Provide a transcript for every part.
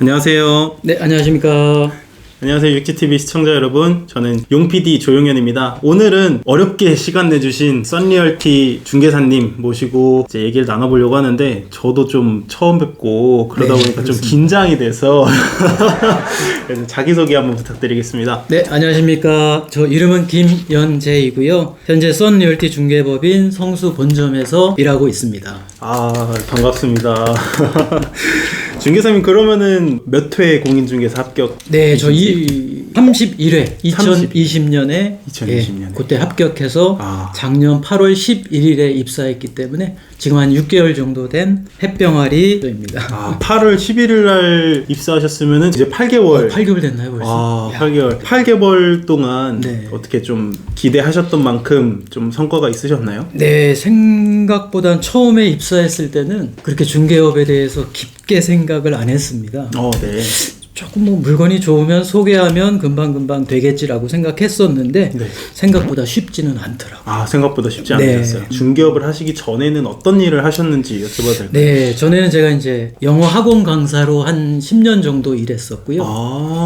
안녕하세요. 네, 안녕하십니까. 안녕하세요. 육지TV 시청자 여러분. 저는 용PD 조용현입니다. 오늘은 어렵게 시간 내주신 썬리얼티 중개사님 모시고 이제 얘기를 나눠보려고 하는데, 저도 좀 처음 뵙고 그러다 보니까 그렇습니다. 좀 긴장이 돼서 그래서 자기소개 한번 부탁드리겠습니다. 네, 안녕하십니까. 저 이름은 김연재이고요. 현재 썬리얼티 중개법인 성수 본점에서 일하고 있습니다. 아, 반갑습니다. 중개사님, 그러면은 몇 회 공인중개사 합격? 네, 저 31회 2020년에 2020년에. 그때 합격해서 작년 8월 11일에 입사했기 때문에 지금 한 6개월 정도 된 햇병아리입니다. 8월 11일 날 입사하셨으면은 이제 8개월. 8개월 됐나요, 벌써? 8개월. 8개월 동안 네. 어떻게 좀 기대하셨던 만큼 좀 성과가 있으셨나요? 네, 생각보단 처음에 입사했을 때는 그렇게 중개업에 대해서 깊게 생각을 안 했습니다. 네. 조금 뭐 물건이 좋으면 소개하면 금방금방 되겠지라고 생각했었는데 네. 생각보다 쉽지는 않더라고요. 생각보다 쉽지 네. 않으셨어요. 중개업을 하시기 전에는 어떤 일을 하셨는지 여쭤봐도 될까요? 네, 전에는 제가 이제 영어 학원 강사로 한 10년 정도 일했었고요.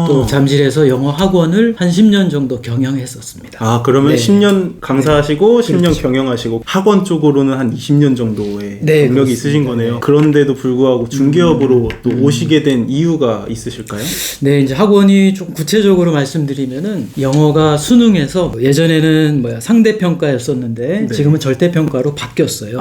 또 잠실에서 영어 학원을 한 10년 정도 경영했었습니다. 그러면 네. 10년 강사하시고 10년 그렇죠. 경영하시고 학원 쪽으로는 한 20년 정도의 네, 경력이 그렇습니다. 있으신 거네요. 네. 그런데도 불구하고 중개업으로 또 오시게 된 이유가 있으실까요? 네, 이제 학원이 좀 구체적으로 말씀드리면은 영어가 수능에서 예전에는 상대평가였었는데 네. 지금은 절대평가로 바뀌었어요.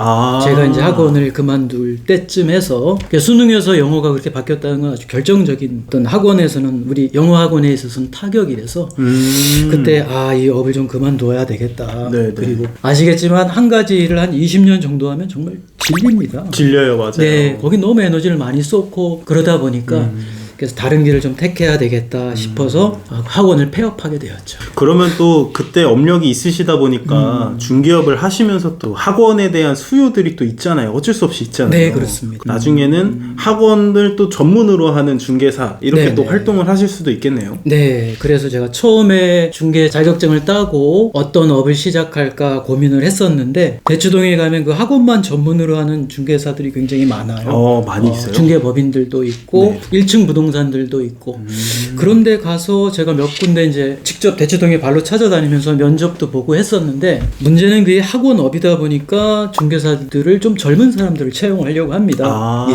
제가 이제 학원을 그만둘 때쯤 해서 수능에서 영어가 그렇게 바뀌었다는 건 아주 결정적인 어떤 학원에서는 우리 영어 학원에 있어서는 타격이라서 그때 이 업을 좀 그만둬야 되겠다. 네, 네. 그리고 아시겠지만 한 가지 일을 한 20년 정도 하면 정말 질립니다. 질려요, 맞아요. 네, 거기 너무 에너지를 많이 쏟고 그러다 보니까 그래서 다른 길을 좀 택해야 되겠다 싶어서 학원을 폐업하게 되었죠. 그러면 또 그때 업력이 있으시다 보니까 중개업을 하시면서 또 학원에 대한 수요들이 또 있잖아요. 어쩔 수 없이 있잖아요. 네, 그렇습니다. 나중에는 학원을 또 전문으로 하는 중개사 이렇게 네, 또 네. 활동을 하실 수도 있겠네요. 네, 그래서 제가 처음에 중개 자격증을 따고 어떤 업을 시작할까 고민을 했었는데 대치동에 가면 그 학원만 전문으로 하는 중개사들이 굉장히 많아요. 많이 있어요. 중개법인들도 있고 네. 1층 부동산들도 있고 그런데 가서 제가 몇 군데 이제 직접 대치동에 발로 찾아다니면서 면접도 보고 했었는데 문제는 그게 학원업이다 보니까 중개사들을 좀 젊은 사람들을 채용하려고 합니다.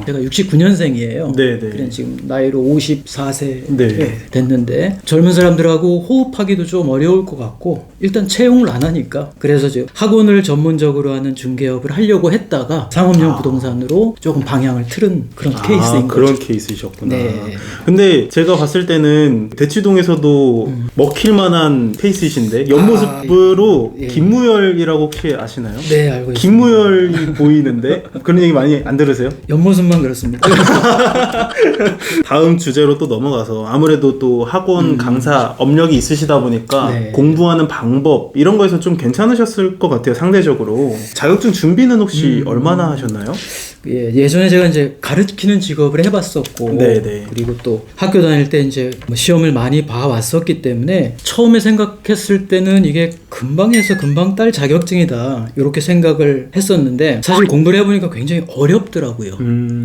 제가 69년생이에요. 네네. 그래 지금 나이로 54세 네. 됐는데 젊은 사람들하고 호흡하기도 좀 어려울 것 같고 일단 채용을 안 하니까 그래서 이제 학원을 전문적으로 하는 중개업을 하려고 했다가 상업용 부동산으로 조금 방향을 틀은 그런 케이스인 거죠. 그런 케이스이셨구나. 네. 근데 제가 봤을 때는 대치동에서도 먹힐 만한 페이스이신데 옆모습으로 예. 김무열이라고 혹시 아시나요? 네, 알고 있습니다. 김무열이 보이는데 그런 얘기 많이 안 들으세요? 옆모습만 그렇습니다. 다음 주제로 또 넘어가서 아무래도 또 학원 강사 업력이 있으시다 보니까 네. 공부하는 방법 이런 거에서 좀 괜찮으셨을 것 같아요. 상대적으로. 자격증 준비는 혹시 얼마나 하셨나요? 예전에 제가 이제 가르치는 직업을 해봤었고, 네네. 그리고 또 학교 다닐 때 이제 시험을 많이 봐왔었기 때문에 처음에 생각했을 때는 이게 금방 해서 금방 딸 자격증이다 이렇게 생각을 했었는데 사실 공부를 해보니까 굉장히 어렵더라고요.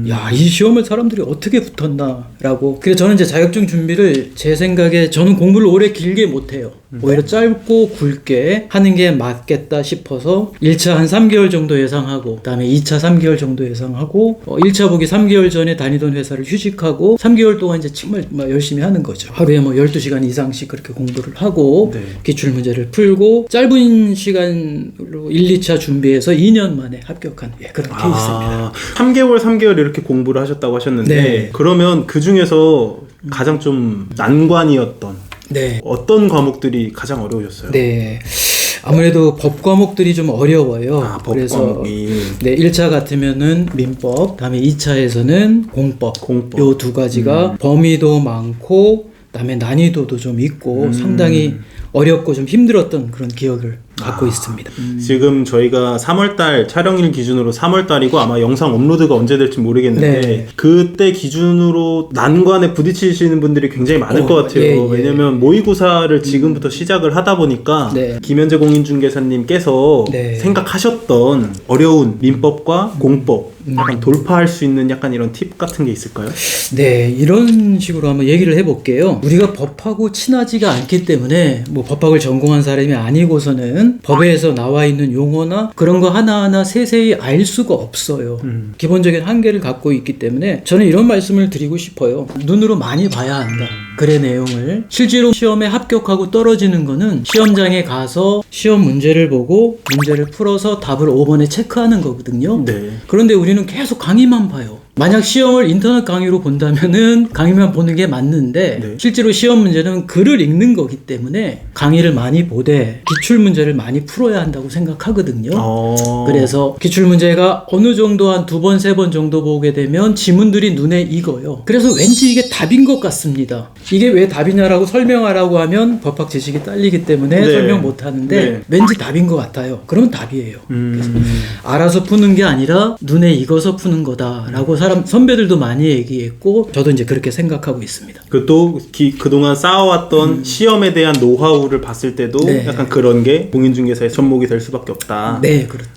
야, 이 시험을 사람들이 어떻게 붙었나라고. 그래서 저는 이제 자격증 준비를 제 생각에 저는 공부를 오래 길게 못해요. 오히려 짧고 굵게 하는 게 맞겠다 싶어서 1차 한 3개월 정도 예상하고 그다음에 2차 3개월 정도 예상하고 1차 보기 3개월 전에 다니던 회사를 휴직하고 3개월 동안 이제 정말 열심히 하는 거죠. 하루에 12시간 이상씩 그렇게 공부를 하고 네. 기출문제를 풀고 짧은 시간으로 1, 2차 준비해서 2년 만에 합격한 그런 케이스입니다. 3개월 이렇게 공부를 하셨다고 하셨는데 네. 그러면 그 중에서 가장 좀 난관이었던 네. 어떤 과목들이 가장 어려우셨어요? 네. 아무래도 법 과목들이 좀 어려워요. 법 그래서 과목이. 네, 1차 같으면은 민법, 다음에 2차에서는 공법. 요 두 가지가 범위도 많고 그다음에 난이도도 좀 있고 상당히 어렵고 좀 힘들었던 그런 기억을 갖고 있습니다. 지금 저희가 3월달 촬영일 기준으로 3월달이고 아마 영상 업로드가 언제 될지 모르겠는데 네. 그때 기준으로 난관에 부딪히시는 분들이 굉장히 많을 것 같아요. 예. 왜냐면 모의고사를 지금부터 시작을 하다 보니까 네. 김현재 공인중개사님께서 네. 생각하셨던 어려운 민법과 공법 약간 돌파할 수 있는 약간 이런 팁 같은 게 있을까요? 네, 이런 식으로 한번 얘기를 해볼게요. 우리가 법하고 친하지가 않기 때문에 뭐 법학을 전공한 사람이 아니고서는 법에서 나와 있는 용어나 그런 거 하나하나 세세히 알 수가 없어요. 기본적인 한계를 갖고 있기 때문에 저는 이런 말씀을 드리고 싶어요. 눈으로 많이 봐야 한다. 글의 내용을. 실제로 시험에 합격하고 떨어지는 거는 시험장에 가서 시험 문제를 보고 문제를 풀어서 답을 5번에 체크하는 거거든요. 네. 그런데 우리는 계속 강의만 봐요. 만약 시험을 인터넷 강의로 본다면은 강의만 보는 게 맞는데 네. 실제로 시험 문제는 글을 읽는 거기 때문에 강의를 많이 보되 기출 문제를 많이 풀어야 한다고 생각하거든요. 그래서 기출 문제가 어느 정도 한 2번, 3번 정도 보게 되면 지문들이 눈에 익어요. 그래서 왠지 이게 답인 것 같습니다. 이게 왜 답이냐라고 설명하라고 하면 법학 지식이 딸리기 때문에 네. 설명 못 하는데 네. 왠지 답인 것 같아요. 그러면 답이에요. 그래서 알아서 푸는 게 아니라 눈에 익어서 푸는 거다라고 선배들도 많이 얘기했고 저도 이제 그렇게 생각하고 있습니다. 또 그동안 쌓아왔던 시험에 대한 노하우를 봤을 때도 네. 약간 그런 게 공인중개사의 접목이 될 수밖에 없다. 네, 그렇죠.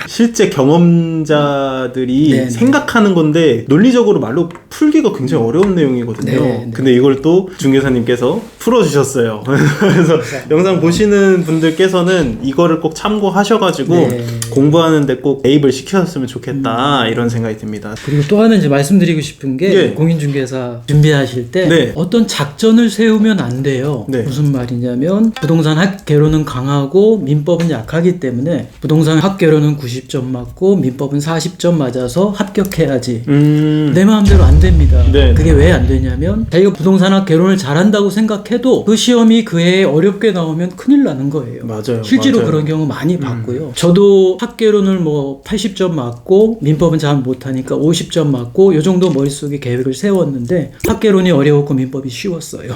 실제 경험자들이 네, 네. 생각하는 건데 논리적으로 말로 풀기가 굉장히 어려운 내용이거든요. 네, 네. 근데 이걸 또 중개사님께서 풀어주셨어요. 그래서 영상 보시는 분들께서는 이거를 꼭 참고하셔가지고 네. 공부하는데 꼭 대입을 시키셨으면 좋겠다 이런 생각이 듭니다. 그리고 또 하나 이제 말씀드리고 싶은 게 네. 공인중개사 준비하실 때 네. 어떤 작전을 세우면 안 돼요. 네. 무슨 말이냐면 부동산 학개론은 강하고 민법은 약하기 때문에 부동산 학개론은 90점 맞고 민법은 40점 맞아서 합격해야지. 내 마음대로 안 됩니다. 네. 그게 왜 안 되냐면 자기가 부동산학 개론을 잘한다고 생각해도 그 시험이 그 해에 어렵게 나오면 큰일 나는 거예요. 맞아요. 실제로 맞아요. 그런 경우 많이 봤고요. 저도 학개론을 뭐 80점 맞고 민법은 잘 못하니까 50점 맞고 요 정도 머릿속에 계획을 세웠는데 학개론이 어려웠고 민법이 쉬웠어요.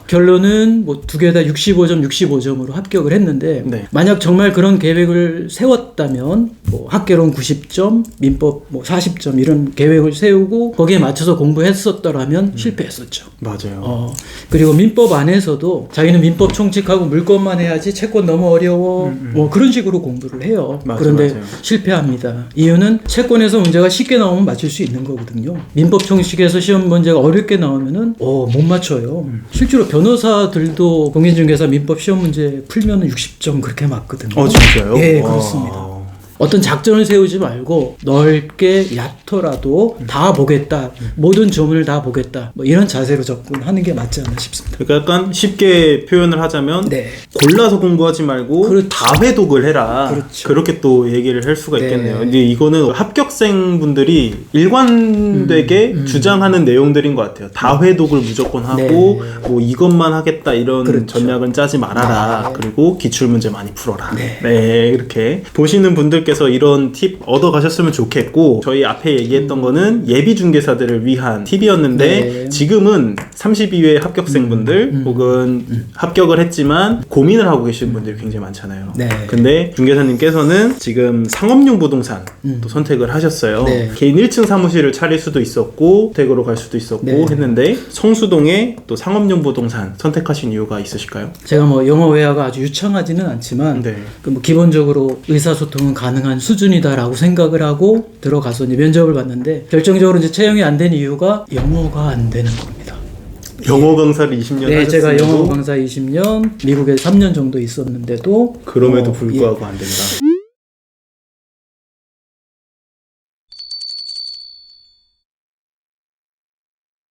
결론은 뭐 두 개 다 65점으로 합격을 했는데 네. 만약 정말 그런 계획을 세웠다면 뭐 학개론 90점, 민법 뭐 40점 이런 계획을 세우고 거기에 맞춰서 공부했었더라면 실패했었죠. 맞아요. 그리고 민법 안에서도 자기는 민법 총칙하고 물권만 해야지 채권 너무 어려워 뭐 그런 식으로 공부를 해요. 그런데 맞아요. 실패합니다. 이유는 채권에서 문제가 쉽게 나오면 맞출 수 있는 거거든요. 민법 총칙에서 시험 문제가 어렵게 나오면은 못 맞춰요. 실제로 변호사들도 공인중개사 민법 시험 문제 풀면은 60점 그렇게 맞거든요. 진짜요? 예, 와. 그렇습니다. 어떤 작전을 세우지 말고 넓게 얕더라도 다 보겠다. 모든 조문을 다 보겠다. 뭐 이런 자세로 접근하는 게 맞지 않나 싶습니다. 그러니까 약간 쉽게 표현을 하자면 네. 골라서 공부하지 말고 그렇죠. 다 회독을 해라. 그렇죠. 그렇게 또 얘기를 할 수가 네. 있겠네요. 근데 이거는 합격생분들이 일관되게 주장하는 내용들인 것 같아요. 다 회독을 무조건 하고 뭐 이것만 하겠다 이런 그렇죠. 전략은 짜지 말아라. 그리고 기출문제 많이 풀어라. 네. 이렇게 보시는 분들께서 이런 팁 얻어 가셨으면 좋겠고 저희 앞에 얘기했던 거는 예비 중개사들을 위한 팁이었는데 네. 지금은 32회 합격생분들 혹은 합격을 했지만 고민을 하고 계신 분들이 굉장히 많잖아요. 네. 근데 중개사님께서는 지금 상업용 부동산 또 선택을 하셨어요. 네. 개인 1층 사무실을 차릴 수도 있었고 대구로 갈 수도 있었고 네. 했는데 성수동에 또 상업용 부동산 선택하신 이유가 있으실까요? 제가 뭐 영어 회화가 아주 유창하지는 않지만 네. 그 뭐 기본적으로 의사소통은 가능한 수준이다라고 생각을 하고 들어가서 이제 면접을 봤는데 결정적으로 이제 채용이 안 된 이유가 영어가 안 되는 겁니다. 영어 강사를 20년 네, 제가 하셨는데도 영어 강사 20년, 미국에 3년 정도 있었는데도 그럼에도 불구하고 안 된다.